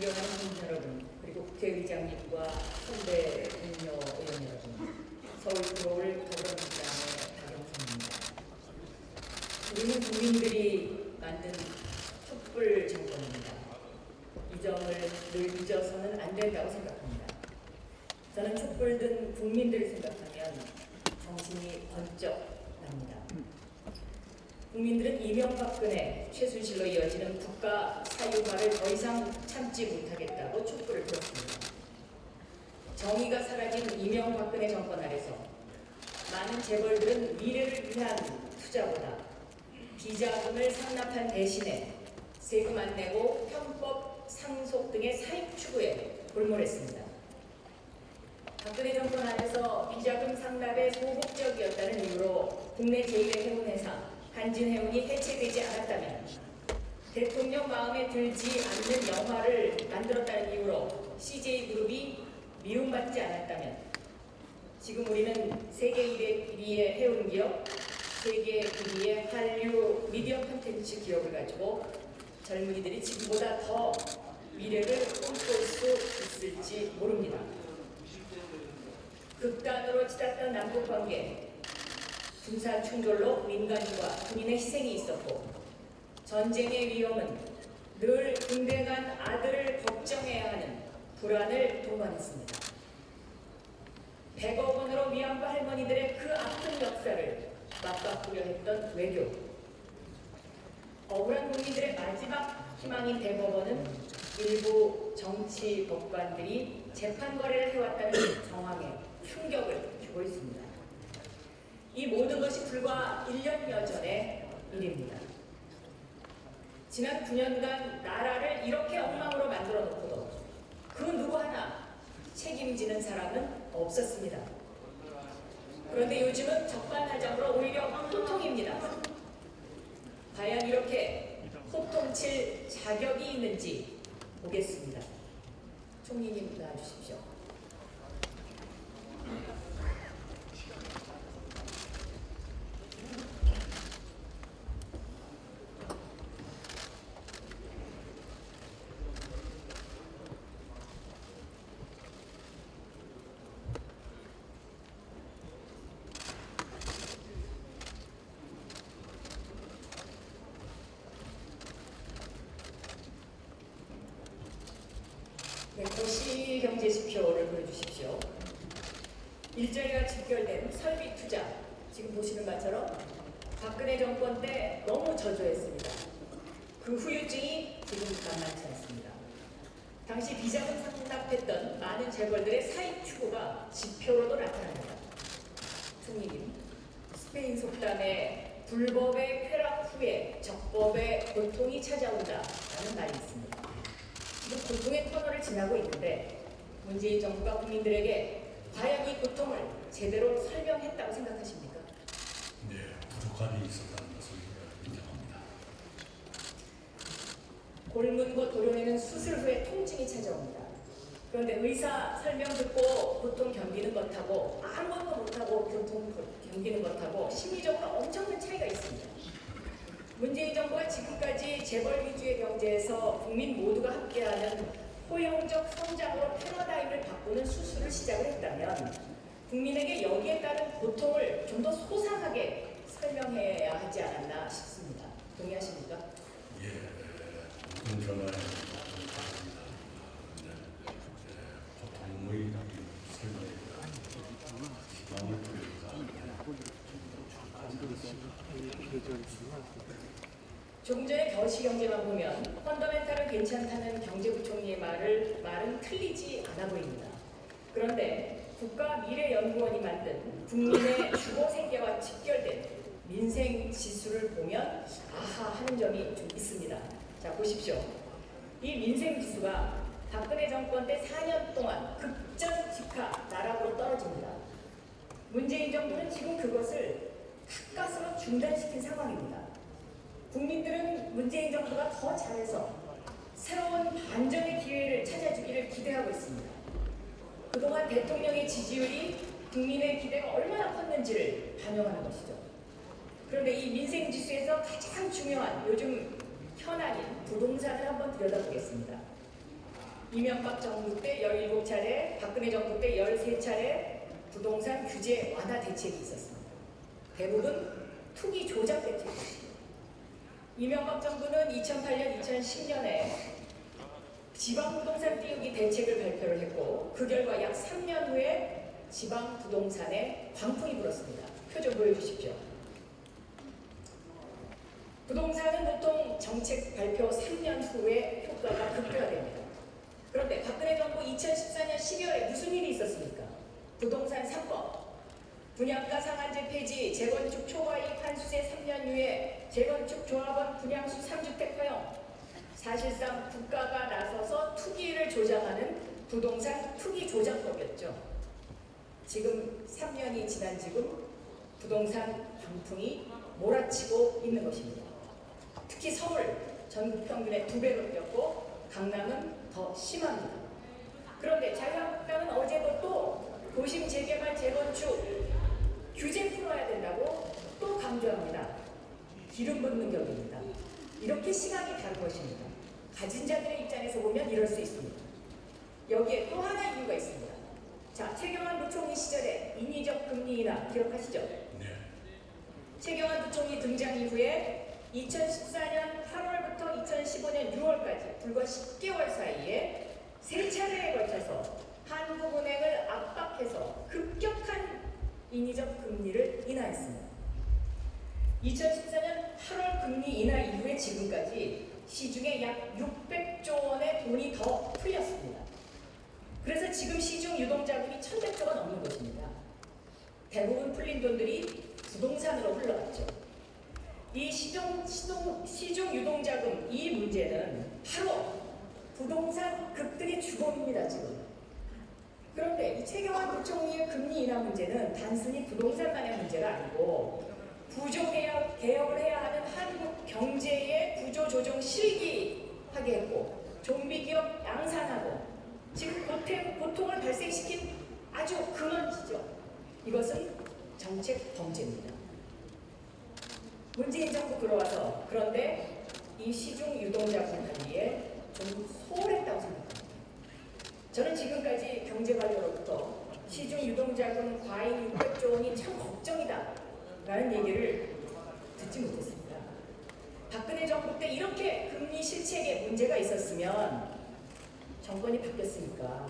존경하는 국민 여러분, 그리고 국회의장님과 선배 동료 의원 여러분, 서울 들어올 더불어민주당의 박영선입니다. 우리는 국민들이 만든 촛불 정권입니다. 이 점을 늘 잊어서는 안 된다고 생각합니다. 저는 촛불 든 국민들을 생각하면 정신이 번쩍 납니다. 국민들은 이명박근혜, 최순실로 이어지는 국가 사유화를 더 이상 참지 못하겠다고 촛불을 들었습니다. 정의가 사라진 이명박근혜 정권 아래서 많은 재벌들은 미래를 위한 투자보다 비자금을 상납한 대신에 세금 안 내고 편법 상속 등의 사익 추구에 골몰했습니다. 박근혜 정권 안에서 비자금 상납에 소극적이었다는 이유로 국내 제1의 해운회사 한진해운이 해체되지 않았다면, 대통령 마음에 들지 않는 영화를 만들었다는 이유로 CJ그룹이 미움받지 않았다면, 지금 우리는 세계 1위의 해운기업, 세계 1위의 한류 미디어 콘텐츠 기업을 가지고 젊은이들이 지금보다 더 미래를 꿈꿀 수 있을지 모릅니다. 극단으로 치닫던 남북관계, 군사 충돌로 민간인과 군인의 희생이 있었고, 전쟁의 위험은 늘 군대 간 아들을 걱정해야 하는 불안을 동반했습니다. 100억 원으로 위안부 할머니들의 그 아픈 역사를 맞바꾸려 했던 외교, 억울한 국민들의 마지막 희망인 대법원은 일부 정치 법관들이 재판 거래를 해왔다는 정황에 충격을 주고 있습니다. 이 모든 것이 불과 1년여 전의 일입니다. 지난 9년간 나라를 이렇게 엉망으로 만들어 놓고도 그 누구 하나 책임지는 사람은 없었습니다. 그런데 요즘은 적반하장으로 오히려 호통입니다. 과연 이렇게 호통칠 자격이 있는지 보겠습니다. 총리님 나와주십시오. 네, 거시경제지표를 보여주십시오. 일자리가 집결된 설비 투자, 지금 보시는 것처럼 박근혜 정권 때 너무 저조했습니다. 그 후유증이 지금 만만치 않습니다. 당시 비자금 상납했던 많은 재벌들의 사익 추구가 지표로도 나타납니다. 총리님, 스페인 속담에 불법의 쾌락 후에 적법의 고통이 찾아온다라는 말이 있습니다. 지금 고통의 터널을 지나고 있는데 문재인 정부가 국민들에게 과연 이 고통을 제대로 설명했다고 생각하십니까? 네, 부족함이 있었다는 것을 인정합니다. 골문 곧 도려내는 수술 후에 통증이 찾아옵니다. 그런데 의사 설명 듣고 고통 견디는 것하고 아무것도 못하고 고통 견디는 것하고 심리적으로 엄청난 차이가 있습니다. 문재인 정부가 지금까지 재벌 위주의 경제에서 국민 모두가 함께하는 포용적 성장으로 패러다임을 바꾸는 수술을 시작을 했다면 국민에게 여기에 따른 고통을 좀 더 소상하게 설명해야 하지 않았나 싶습니다. 동의하십니까? 예, 모든 점을 받습니다. 고통의 설명입니다. 희망을 조금 전에 거시경제만 보면 펀더멘탈은 괜찮다는 경제부총리의 말은 틀리지 않아 보입니다. 그런데 국가미래연구원이 만든 국민의 주거 생계와 직결된 민생지수를 보면 아하 하는 점이 좀 있습니다. 자, 보십시오. 이 민생지수가 박근혜 정권 때 4년 동안 급전직하 나락으로 떨어집니다. 문재인 정부는 지금 그것을 가까스로 중단시킨 상황입니다. 국민들은 문재인 정부가 더 잘해서 새로운 반전의 기회를 찾아주기를 기대하고 있습니다. 그동안 대통령의 지지율이 국민의 기대가 얼마나 컸는지를 반영하는 것이죠. 그런데 이 민생지수에서 가장 중요한 요즘 현안인 부동산을 한번 들여다보겠습니다. 이명박 정부 때 17차례, 박근혜 정부 때 13차례 부동산 규제 완화 대책이 있었습니다. 대부분 투기 조작 대책이었습니다. 이명박 정부는 2008년, 2010년에 지방 부동산 띄우기 대책을 발표를 했고 그 결과 약 3년 후에 지방 부동산에 광풍이 불었습니다. 표 좀 보여주십시오. 부동산은 보통 정책 발표 3년 후에 효과가 극대화됩니다. 그런데 박근혜 정부 2014년 12월에 무슨 일이 있었습니까? 부동산 3법, 분양가 상한제 폐지, 재건축 초과이익 환수제 3년 후에 재건축 조합원 분양수 3주택 허용. 사실상 국가가 나서서 투기를 조장하는 부동산 투기 조장법이었죠. 지금 3년이 지난 지금 부동산 광풍이 몰아치고 있는 것입니다. 특히 서울 전국 평균의 2배로 뛰었고 강남은 더 심합니다. 그런데 자유한국당은 어제도 또 도심 재개발 재건축 규제 풀어야 된다고 또 강조합니다. 기름 붓는 격입니다. 이렇게 시각이 다른 것입니다. 가진 자들의 입장에서 보면 이럴 수 있습니다. 여기에 또 하나 이유가 있습니다. 자, 최경환 부총리 시절에 인위적 금리 인하 기억하시죠? 네. 최경환 부총리 등장 이후에 2014년 8월부터 2015년 6월까지 불과 10개월 사이에 3차례에 걸쳐서 한국은행을 압박해서 급격한 인위적 금리를 인하했습니다. 2014년 8월 금리 인하 이후에 지금까지 시중에 약 600조 원의 돈이 더 풀렸습니다. 그래서 지금 시중 유동자금이 1,100조가 넘는 것입니다. 대부분 풀린 돈들이 부동산으로 흘러갔죠. 이 시중 유동자금 이 문제는 바로 부동산 급등의 주범입니다. 지금. 그런데 이 최경환 부총리의 금리 인하 문제는 단순히 부동산만의 문제가 아니고 구조개혁을 해야 하는 한국 경제의 구조조정 실기하게 했고 좀비기업 양산하고 지금 고통을 발생시킨 아주 근원지죠. 이것은 정책 범죄입니다. 문재인 정부 들어와서 그런데 이 시중 유동자금 관리에 좀 소홀했다고 생각합니다. 저는 지금까지 경제관료로부터 시중 유동자금 과잉 600조 원이 참 걱정이다 라는 얘기를 듣지 못했습니다. 박근혜 정부 때 이렇게 금리 실책에 문제가 있었으면 정권이 바뀌었으니까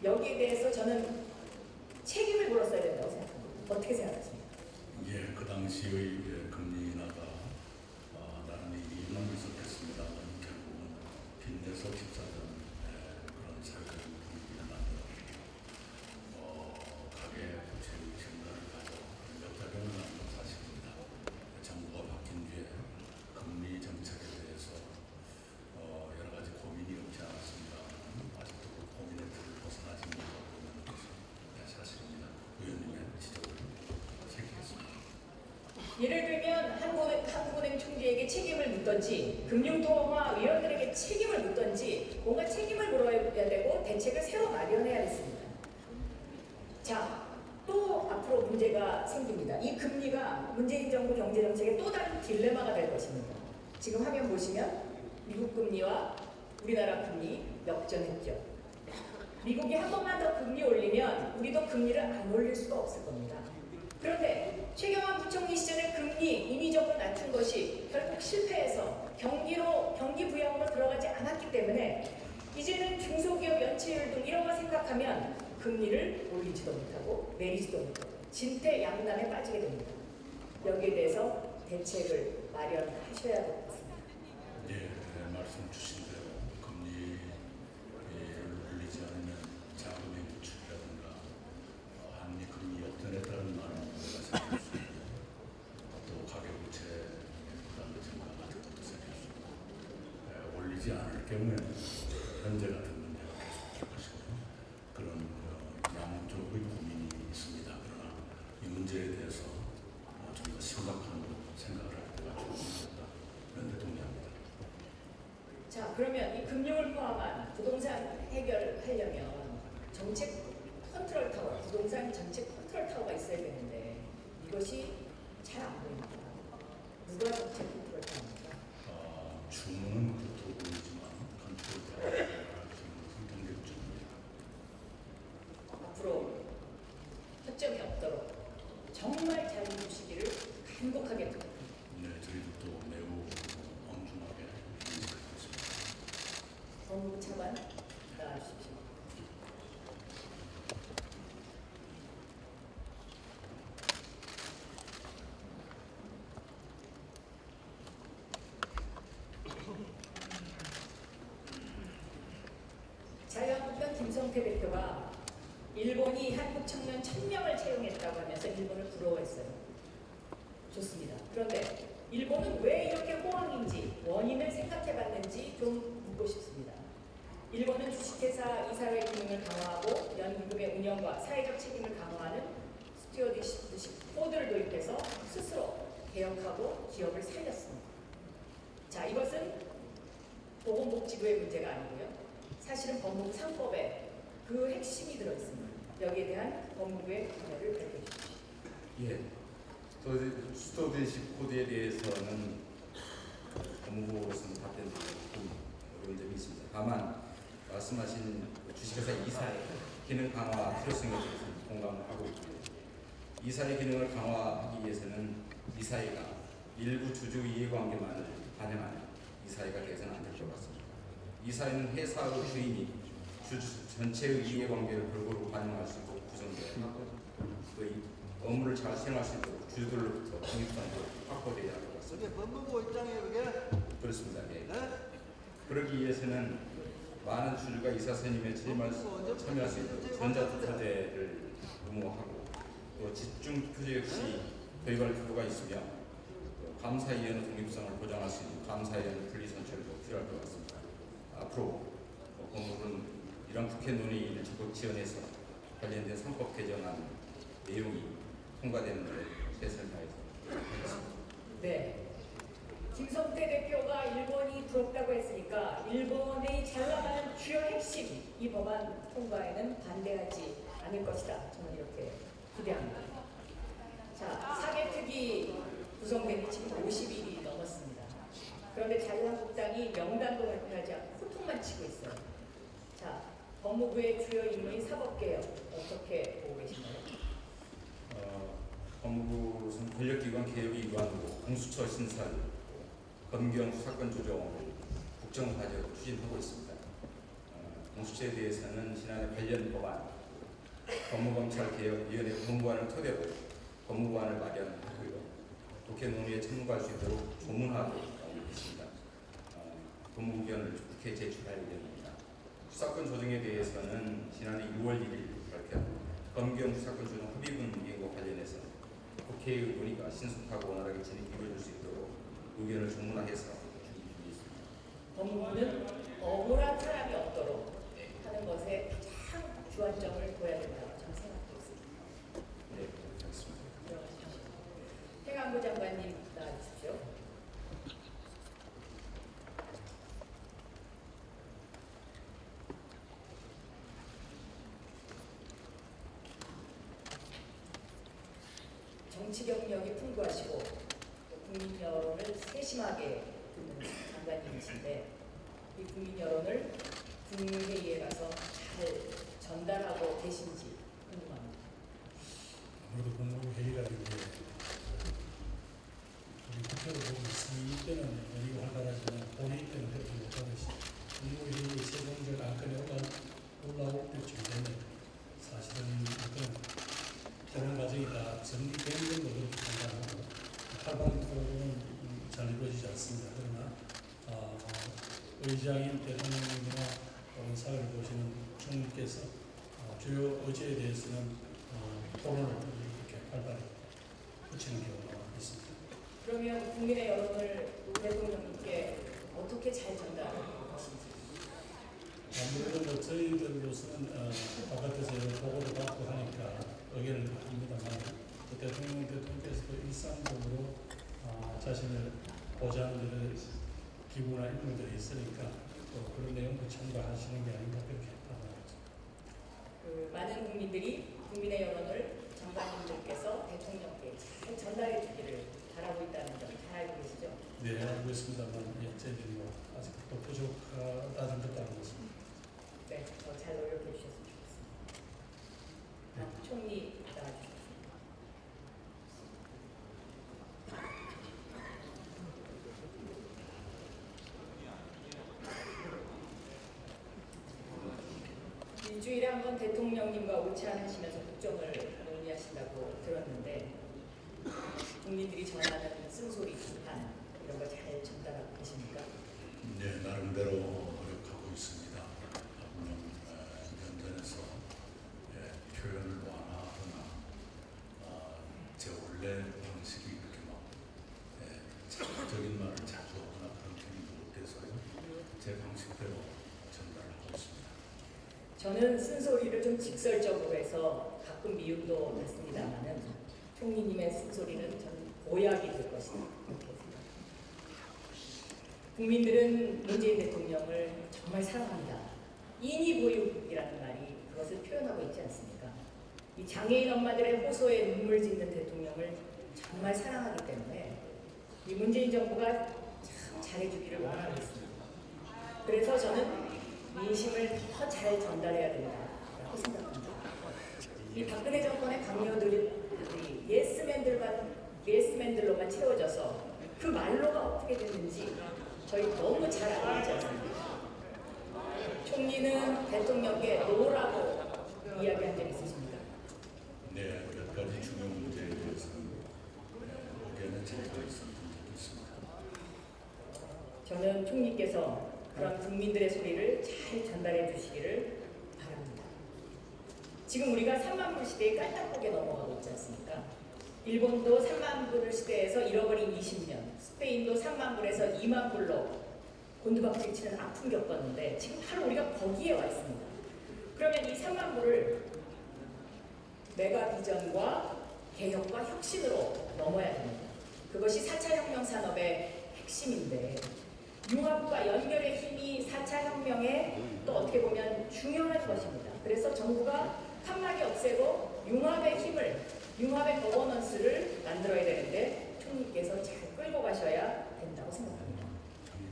여기에 대해서 저는 책임을 물었어야 된다고 생각합니다. 어떻게 생각하십니까? 예, 그 당시의 금리 인하가 나름의 이유는 있었겠습니다만 결국은 빈대서 집사던 그런 사회적인 분위기를 만들었고 가계 부채의 증가를 가져 역작용을 하는 건 사실입니다. 정부가 바뀐 뒤에 금리 정책에 대해서 여러 가지 고민이 없지 않았습니다. 아직도 그 고민의 틀을 벗어나지 못하고 있는 것이 사실입니다. 의원님의 지적을 새기겠습니다. 예를 들면 한국은행 총재에게 책임을 묻던지 금융통화위원들에게 책임을 묻던지 뭔가 책임을 물어야 되고 대책을 새로 마련해야겠습니다. 자, 또 앞으로 문제가 생깁니다. 이 금리가 문재인 정부 경제정책의 또 다른 딜레마가 될 것입니다. 지금 화면 보시면 미국 금리와 우리나라 금리 역전했죠. 미국이 한 번만 더 금리 올리면 우리도 금리를 안 올릴 수가 없을 겁니다. 그런데 최경환 부총리 시절에 금리 인위적으로 낮춘 것이 결국 실패해서 경기 부양으로 들어가지 않았기 때문에 이제는 중소기업 연체율 등 이런 거 생각하면 금리를 올리지도 못하고 내리지도 못하고 진퇴양난에 빠지게 됩니다. 여기에 대해서 대책을 마련하셔야 될 것 같습니다. 예, 말씀 주신 대로 금리를 올리지 않으면 자금의 유출이라든가 한미 금리 역전에 따른 많은 문제가 생길 수 있고 또 가계부채의 부담의 증가가 등도 생길 수 있고 올리지 않을 경우에는 현재 같은 문제가 계속 것이고 그런 양쪽의 고민이 있습니다. 그러나 이 문제에 대해서 좀 더 심각한 생각을 할 때가 충분하다 이런 데 동의합니다. 자, 그러면 이 금융을 포함한 부동산 해결하려면 정책 컨트롤 타워, 부동산 정책 컨트롤 타워가 있어야 되는데 이것이 잘 안 보입니다. 누가 정책 컨트롤 타워입니까? 주문은 그렇고 보이지만 컨트롤 타워를 할 수 있는 정말 잘 해주시기를 간곡하게 부탁드립니다. 네, 저희도 또 매우 엄중하게 인식하겠습니다. 법무부 차관 나와주십시오. 자유한국당 김성태 대표가 일본이 한국 청년 1000명을 채용했다고 하면서 일본을 부러워했어요. 좋습니다. 그런데 일본은 왜 이렇게 호황인지 원인을 생각해봤는지 좀 묻고 싶습니다. 일본은 주식회사 이사회 기능을 강화하고 연임금의 운영과 사회적 책임을 강화하는 스튜어디십 코드를 도입해서 스스로 개혁하고 기업을 살렸습니다. 자, 이것은 보건복지부의 문제가 아니고요. 사실은 법무부 3법에 그 핵심이 들어있습니다. 여기에 대한 법무부의 견해를 발표해 주십시오. 예, 스튜어디십 코드에 대해서는 법무부로서는 답변드리기 조금 어려운 점이 있습니다. 다만 말씀하신 주식회사 이사의 기능 강화 필요성에 대해서는 공감하고 있고요. 이사의 기능을 강화하기 위해서는 이사회가 일부 주주 이해관계만을 반영하는 이사회가 되어서는 안 될 것 같습니다. 이사회는 회사의 주인이 주주 전체의 이해관계를 골고루 반영할 수 있도록 구성되어 또 이 업무를 잘 수행할 수 있도록 주주들로부터 독립성도 확보되어야 할 것 같습니다. 그게 법무부 입장이에요, 그게? 그렇습니다. 예. 네? 그러기 위해서는 많은 주주가 이사 선임에 참여할 수 있도록 전자투표제를 의무화하고 또 집중투표제 역시 도입할 필요가 있으며 또 감사위원회 독립성을 보장할 수 있는 감사위원회 분리선출도 필요할 것 같습니다. 앞으로 법무부는 이런 국회 논의를 적극 지원해서 관련된 3법 개정안 내용이 통과되는 것에 최선을 다해서 하겠습니다. 네. 김성태 대표가 일본이 부럽다고 했으니까 일본의 잘 나가는 주요 핵심 이 법안 통과에는 반대하지 않을 것이다. 저는 이렇게 기대합니다. 자, 사개특위 구성된 지 지금 50일이 넘었습니다. 그런데 자유한국당이 명단도 발표하지 않고 호통만 치고 있어요. 자, 법무부의 주요 임무인 사법개혁 어떻게 보고 계신가요? 법무부는 권력기관 개혁이 일환으로 공수처 신설, 검경 수사권 조정을 국정과제로 추진하고 있습니다. 공수처에 대해서는 지난해 관련 법안, 법무검찰개혁위원회 법무안을 토대로 법무안을 마련하고요. 국회 논의에 참가할 수 있도록 조문하고 있습니다. 법무부 의견을 국회에 제출할 예정입니다. 수사권 조정에 대해서는 지난해 6월 1일 발표한 검경 수사권 조정 합의문 이행과 관련해서 국회의 논의가 신속하고 원활하게 이루어질 수 있도록 의견을 조문화해서 준비 중에 있습니다. 법무부는 억울한 사람이 없도록 하는 것에 가장 주안점을 둬야 된다고 저는 생각하고 있습니다. 네, 알겠습니다. 들어가십시오. 행안부 장관님 나와주십시오. 정치 경력이 풍부하시고 국민 여론을 세심하게 듣는 장관님이신데 이 국민 여론을 국무회의에 가서 잘 전달하고 계신지 궁금합니다. 아무래도 법무부 회의가 이제 우리 국회로 보면 상임 때는 논의가 활발하지만 본회의 때는 그렇게 못하듯이 법무부 회의 최종적 안건이 올라올 때쯤 되면 사실은 어떤 토론 과정이 다 정리된 걸로 그렇게 판단하고 활발한 토론은 잘 이루어지지 않습니다. 그러나 의장인 대통령님이나 혹은 사회를 보시는 총리께서 주요 의제에 대해서는 토론을 이렇게 활발히 펼치는 경우가 있습니다. 그러면 국민의 여론을 대통령님께 어떻게 잘 전달할 것인지. 아무래도 저희들로서는 바깥에서 보고도 받고 하니까 의견을 합니다만 대통령께서도 일상적으로 자신을 보좌하는 기구나 인물들이 있으니까 또 그런 내용도 참가하시는 게 아닌가 그렇게 판단합니다. 많은 국민들이 국민의 여론을 장관님들께서 대통령께 잘 전달해 주기를 바라고 있다는 점 잘 알고 계시죠? 네, 알고 있습니다만 저희들이 아직 또 부족하다는 것도 알고 있습니다. 네, 더 잘 노력해 주셨으면 좋겠습니다. 총리 나와주십시오. 일주일에 한 번 대통령님과 오찬하시면서 국정을 논의하신다고 들었는데 국민들이 전하는 쓴소리, 비판 이런 거 잘 전달하고 계십니까? 네, 나름대로 노력하고 있습니다. 물론 현장에서 표현을 완화하거나 제 원래 방식이 그렇게 막 자극적인 말을 자주 하거나 그런 편이 못돼서요. 제 방식대로 전달하고 있습니다. 저는 쓴소리를 좀 직설적으로 해서 가끔 미움도 받습니다만은 총리님의 쓴소리는 저는 보약이 될 것이다 이렇게 생각합니다. 국민들은 문재인 대통령을 정말 사랑합니다. 인이보육이라는 말이 그것을 표현하고 있지 않습니까? 이 장애인 엄마들의 호소에 눈물 짓는 대통령을 정말 사랑하기 때문에 이 문재인 정부가 참 잘해주기를 원하고 있습니다. 그래서 저는 민심을 더 잘 전달해야 된다고 생각합니다. 이 박근혜 정권의 강요들이 예스맨들로만 채워져서 그 말로가 어떻게 됐는지 저희 너무 잘 알고 있지 않습니까? 총리는 대통령께 노라고 이야기한 적 있으십니까? 네, 몇 가지 중요한 문제에 대해서는 의견을 차이가 있었던 적이 있습니다. 저는 총리께서 그런 국민들의 소리를 잘 전달해 주시기를 바랍니다. 지금 우리가 3만 불 시대에 깔딱하게 넘어가고 있지 않습니까? 일본도 3만 불 시대에서 잃어버린 20년, 스페인도 3만 불에서 2만 불로 곤두박질 치는 아픔 겪었는데 지금 바로 우리가 거기에 와 있습니다. 그러면 이 3만 불을 메가 비전과 개혁과 혁신으로 넘어야 됩니다. 그것이 4차 혁명 산업의 핵심인데 융합과 연결의 힘이 4차 혁명에 또 어떻게 보면 중요한 것입니다. 그래서 정부가 칸막이 없애고 융합의 힘을, 융합의 거버넌스를 만들어야 되는데 총리께서 잘 끌고 가셔야 된다고 생각합니다.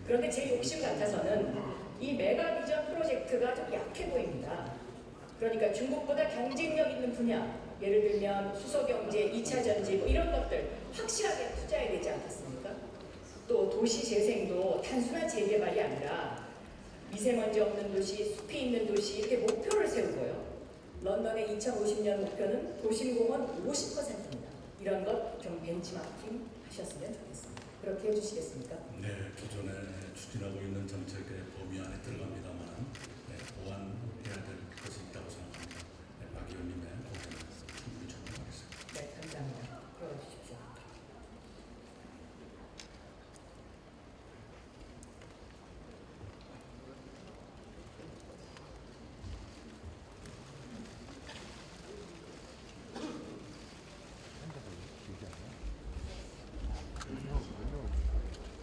그런데 제 욕심 같아서는 이 메가 비전 프로젝트가 좀 약해 보입니다. 그러니까 중국보다 경쟁력 있는 분야, 예를 들면 수소경제, 2차 전지 뭐 이런 것들 확실하게 투자해야 되지 않겠습니까? 또 도시 재생도 단순한 재개발이 아니라 미세먼지 없는 도시, 숲이 있는 도시 이렇게 목표를 세우고요. 런던의 2050년 목표는 도심공원 50%입니다. 이런 것 좀 벤치마킹 하셨으면 좋겠습니다. 그렇게 해주시겠습니까? 네, 기존에 추진하고 있는 정책의 범위 안에 들어갑니다만 보완해야 될 것이 있다고 생각합니다. 박 의원님의 고견을 충분히 존중하겠습니다. 네, 감사합니다. 들어주십시오.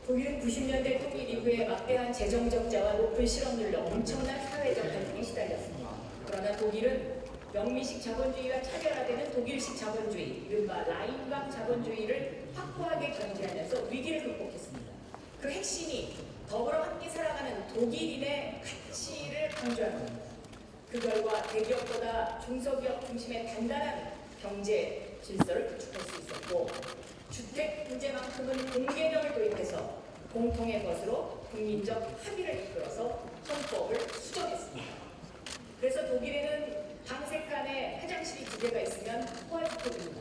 독일은 90년대 통일 이후에 막대한 재정 적자와 높은 실업률로 엄청난 사회적 갈등에 시달렸습니다. 그러나 독일은 영미식 자본주의가 차별화되는 독일식 자본주의, 이른바 라인강 자본주의를 확고하게 견제하면서 위기를 극복했습니다. 그 핵심이 더불어 함께 살아가는 독일인의 가치를 강조하는 겁니다. 그 결과 대기업보다 중소기업 중심의 단단한 경제 질서를 구축할 수 있었고 주택 문제만큼은 공개념을 도입해서 공통의 것으로 국민적 합의를 이끌어서 헌법을 수정했습니다. 그래서 독일에는 방색 칸에 화장실이 2개가 있으면 호화주택입니다.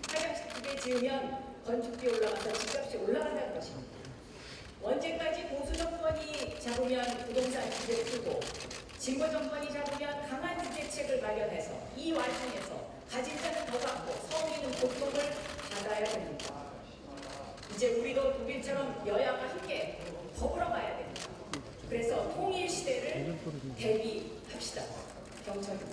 화장실 2개 지으면 건축비 올라가서 집값이 올라간다는 것입니다. 언제까지 보수 정권이 잡으면 부동산 규제를 풀고 진보 정권이 잡으면 강한 규제책을 마련해서 이 와중에서 가진 자는 더 받고 서민은 고통을 받아야 됩니다. 이제 우리도 독일처럼 여야가 함께 더불어 가야 됩니다. 그래서 통일 시대를 대비합시다. 경청입니다.